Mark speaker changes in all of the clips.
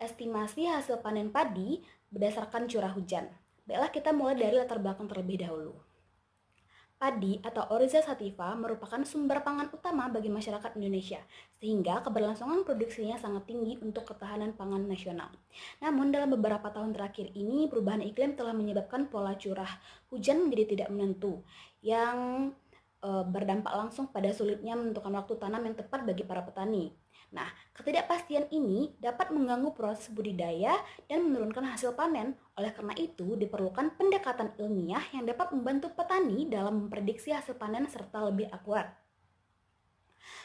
Speaker 1: Estimasi hasil panen padi berdasarkan curah hujan. Baiklah kita mulai dari latar belakang terlebih dahulu. Padi atau Oryza sativa merupakan sumber pangan utama bagi masyarakat Indonesia, sehingga keberlangsungan produksinya sangat tinggi untuk ketahanan pangan nasional. Namun dalam beberapa tahun terakhir ini, perubahan iklim telah menyebabkan pola curah hujan menjadi tidak menentu, yang berdampak langsung pada sulitnya menentukan waktu tanam yang tepat bagi para petani. Nah, ketidakpastian ini dapat mengganggu proses budidaya dan menurunkan hasil panen. Oleh karena itu, diperlukan pendekatan ilmiah yang dapat membantu petani dalam memprediksi hasil panen serta lebih akurat.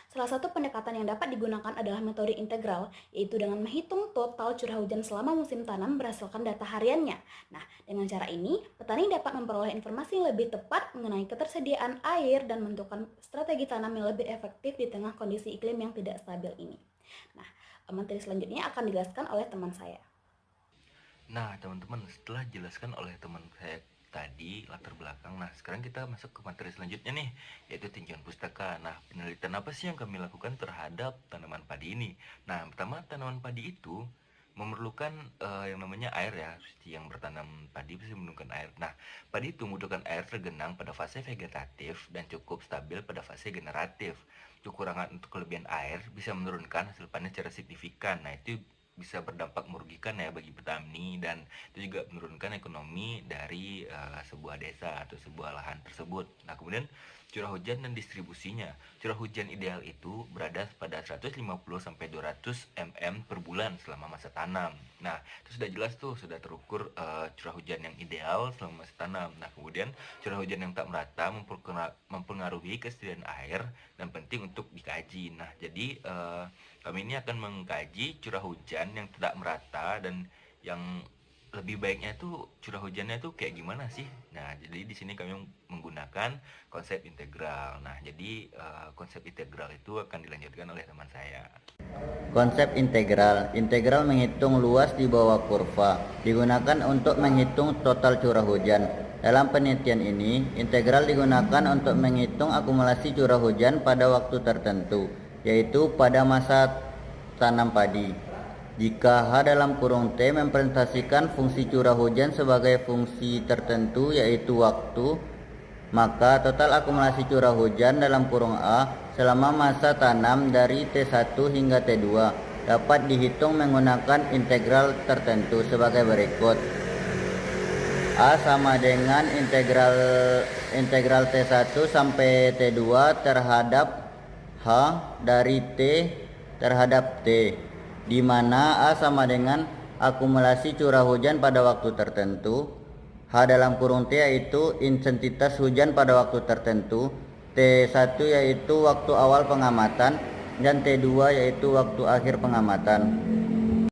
Speaker 1: Salah satu pendekatan yang dapat digunakan adalah metode integral, yaitu dengan menghitung total curah hujan selama musim tanam berdasarkan data hariannya. Nah, dengan cara ini, petani dapat memperoleh informasi yang lebih tepat mengenai ketersediaan air dan menentukan strategi tanam yang lebih efektif di tengah kondisi iklim yang tidak stabil ini. Nah, materi selanjutnya akan dijelaskan oleh teman saya.
Speaker 2: Nah, teman-teman, setelah dijelaskan oleh teman saya tadi latar belakang, nah sekarang kita masuk ke materi selanjutnya nih, yaitu tinjauan pustaka. Nah, penelitian apa sih yang kami lakukan terhadap tanaman padi ini? Nah, pertama, tanaman padi itu memerlukan yang namanya air ya. Yang bertanam padi pasti memerlukan air. Nah, padi itu membutuhkan air tergenang pada fase vegetatif dan cukup stabil pada fase generatif. Kekurangan untuk kelebihan air bisa menurunkan hasil panen secara signifikan. Nah, itu bisa berdampak merugikan ya bagi petani, dan itu juga menurunkan ekonomi dari sebuah desa atau sebuah lahan tersebut. Nah, kemudian curah hujan dan distribusinya. Curah hujan ideal itu berada pada 150 sampai 200 mm per bulan selama masa tanam. Nah, itu sudah jelas tuh, sudah terukur curah hujan yang ideal selama masa tanam. Nah, kemudian curah hujan yang tak merata mempengaruhi kesediaan air dan penting untuk dikaji. Nah, jadi kami ini akan mengkaji curah hujan yang tidak merata dan yang lebih baiknya tuh curah hujannya tuh kayak gimana sih. Nah, jadi di sini kami menggunakan konsep integral. Nah, jadi konsep integral itu akan dilanjutkan oleh teman saya.
Speaker 3: Konsep integral. Integral menghitung luas di bawah kurva. Digunakan untuk menghitung total curah hujan. Dalam penelitian ini, integral digunakan untuk menghitung akumulasi curah hujan pada waktu tertentu, yaitu pada masa tanam padi. Jika H dalam kurung T merepresentasikan fungsi curah hujan sebagai fungsi tertentu, yaitu waktu, maka total akumulasi curah hujan dalam kurung A selama masa tanam dari T1 hingga T2 dapat dihitung menggunakan integral tertentu sebagai berikut. A sama dengan integral T1 sampai T2 terhadap H dari T terhadap T, di mana A sama dengan akumulasi curah hujan pada waktu tertentu, H dalam kurung T yaitu intensitas hujan pada waktu tertentu, T1 yaitu waktu awal pengamatan, dan T2 yaitu waktu akhir pengamatan.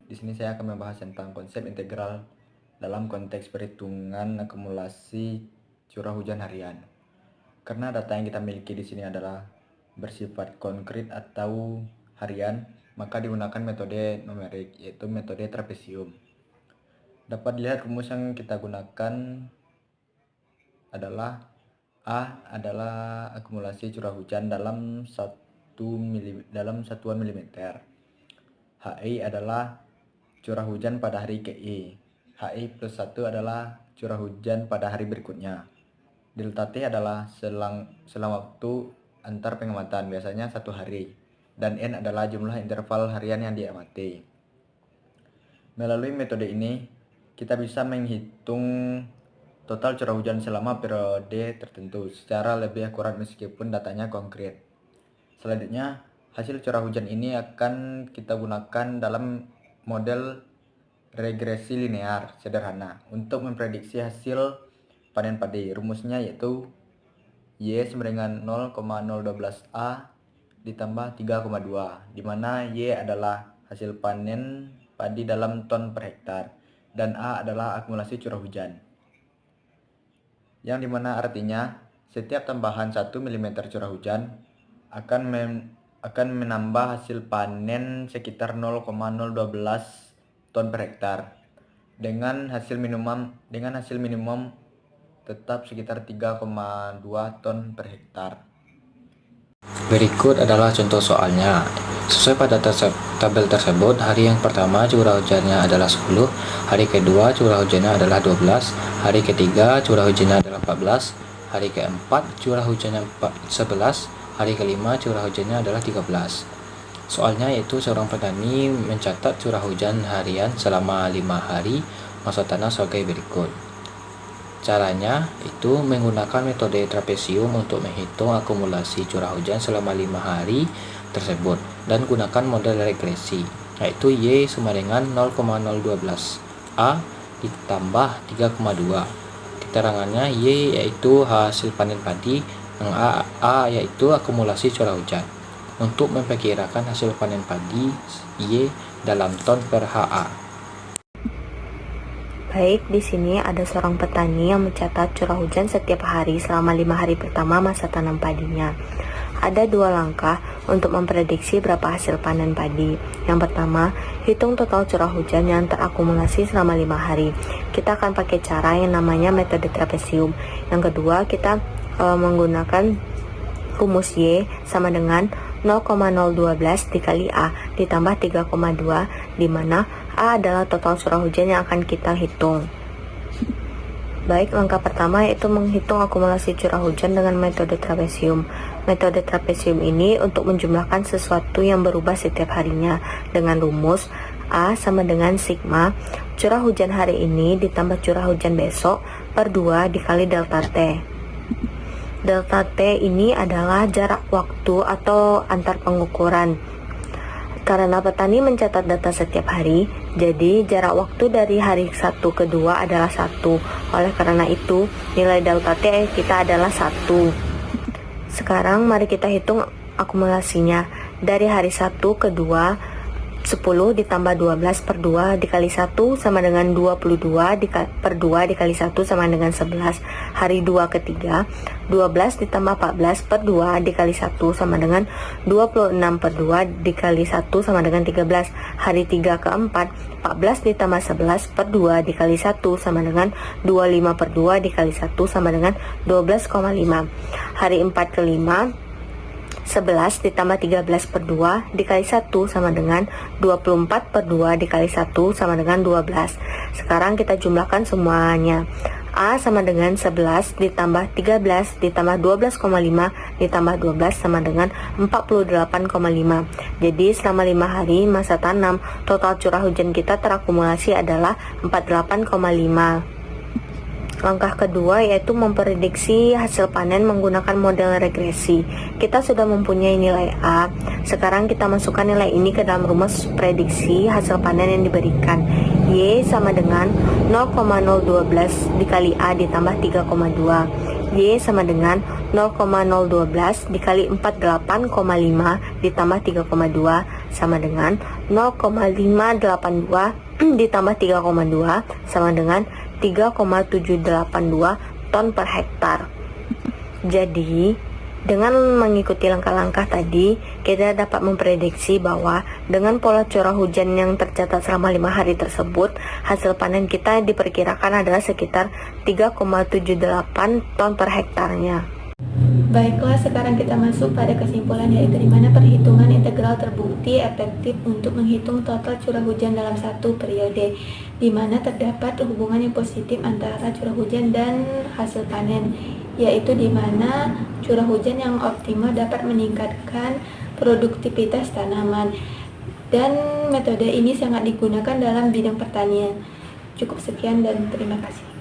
Speaker 4: Di sini saya akan membahas tentang konsep integral dalam konteks perhitungan akumulasi curah hujan harian. Karena data yang kita miliki di sini adalah bersifat konkret atau harian, maka digunakan metode numerik, yaitu metode trapesium. Dapat dilihat rumus yang kita gunakan adalah A adalah akumulasi curah hujan dalam satuan milimeter. HI adalah curah hujan pada hari KI. HI plus 1 adalah curah hujan pada hari berikutnya. Delta T adalah selang waktu antar pengamatan, biasanya 1 hari. Dan N adalah jumlah interval harian yang diamati. Melalui metode ini, kita bisa menghitung total curah hujan selama periode tertentu secara lebih akurat meskipun datanya konkret. Selanjutnya, hasil curah hujan ini akan kita gunakan dalam model regresi linear sederhana untuk memprediksi hasil panen padi. Rumusnya yaitu Y sama dengan 0,012A ditambah 3,2, di mana Y adalah hasil panen padi dalam ton per hektar dan A adalah akumulasi curah hujan. Yang dimana artinya setiap tambahan 1 mm curah hujan akan menambah hasil panen sekitar 0,012 ton per hektar, dengan hasil minimum tetap sekitar 3,2 ton per hektar.
Speaker 5: Berikut adalah contoh soalnya. Sesuai pada tabel tersebut, hari yang pertama curah hujannya adalah 10, hari kedua curah hujannya adalah 12, hari ketiga curah hujannya adalah 14, hari keempat curah hujannya 11, hari kelima curah hujannya adalah 13. Soalnya yaitu seorang petani mencatat curah hujan harian selama 5 hari masa tanam sebagai berikut. Caranya itu menggunakan metode trapesium untuk menghitung akumulasi curah hujan selama 5 hari tersebut dan gunakan model regresi, yaitu Y sama dengan 0,012 A ditambah 3,2. Keterangannya Y yaitu hasil panen padi, yang A yaitu akumulasi curah hujan. Untuk memperkirakan hasil panen padi, Y dalam ton per HA.
Speaker 6: Baik, di sini ada seorang petani yang mencatat curah hujan setiap hari selama 5 hari pertama masa tanam padinya. Ada 2 langkah untuk memprediksi berapa hasil panen padi. Yang pertama, hitung total curah hujan yang terakumulasi selama 5 hari. Kita akan pakai cara yang namanya metode trapesium. Yang kedua, kita menggunakan rumus Y sama dengan 0,012 dikali A ditambah 3,2, di mana A adalah total curah hujan yang akan kita hitung. Baik, langkah pertama yaitu menghitung akumulasi curah hujan dengan metode trapesium. Metode trapesium ini untuk menjumlahkan sesuatu yang berubah setiap harinya dengan rumus A sama dengan sigma curah hujan hari ini ditambah curah hujan besok per 2 dikali delta T. Delta T ini adalah jarak waktu atau antar pengukuran. Karena petani mencatat data setiap hari, jadi jarak waktu dari hari 1 ke 2 adalah 1. Oleh karena itu, nilai delta T kita adalah 1. Sekarang mari kita hitung akumulasinya. Dari hari 1 ke 2, 10 ditambah 12 per 2 dikali 1 sama dengan 22 per 2 dikali 1 sama dengan 11. Hari 2 ke 3, 12 ditambah 14 per 2 dikali 1 sama dengan 26 per 2 dikali 1 sama dengan 13. Hari 3 ke 4, 14 ditambah 11 per 2 dikali 1 sama dengan 25 per 2 dikali 1 sama dengan 12,5. Hari 4 ke 5, 11 ditambah 13 per 2 dikali 1 sama dengan 24 per 2 dikali 1 sama dengan 12. Sekarang kita jumlahkan semuanya. A sama dengan 11 ditambah 13 ditambah 12,5 ditambah 12 sama dengan 48,5. Jadi selama 5 hari masa tanam, total curah hujan kita terakumulasi adalah 48,5. Langkah kedua yaitu memprediksi hasil panen menggunakan model regresi. Kita sudah mempunyai nilai A. Sekarang kita masukkan nilai ini ke dalam rumus prediksi hasil panen yang diberikan. Y sama dengan 0,012 dikali A ditambah 3,2. Y sama dengan 0,012 dikali 48,5 ditambah 3,2 sama dengan 0,582 ditambah 3,2 sama dengan 3,782 ton per hektar. Jadi, dengan mengikuti langkah-langkah tadi, kita dapat memprediksi bahwa dengan pola curah hujan yang tercatat selama 5 hari tersebut, hasil panen kita diperkirakan adalah sekitar 3,78 ton per hektarnya.
Speaker 1: Baiklah, sekarang kita masuk pada kesimpulan, yaitu di mana perhitungan integral terbukti efektif untuk menghitung total curah hujan dalam satu periode, di mana terdapat hubungan yang positif antara curah hujan dan hasil panen, yaitu di mana curah hujan yang optimal dapat meningkatkan produktivitas tanaman, dan metode ini sangat digunakan dalam bidang pertanian. Cukup sekian dan terima kasih.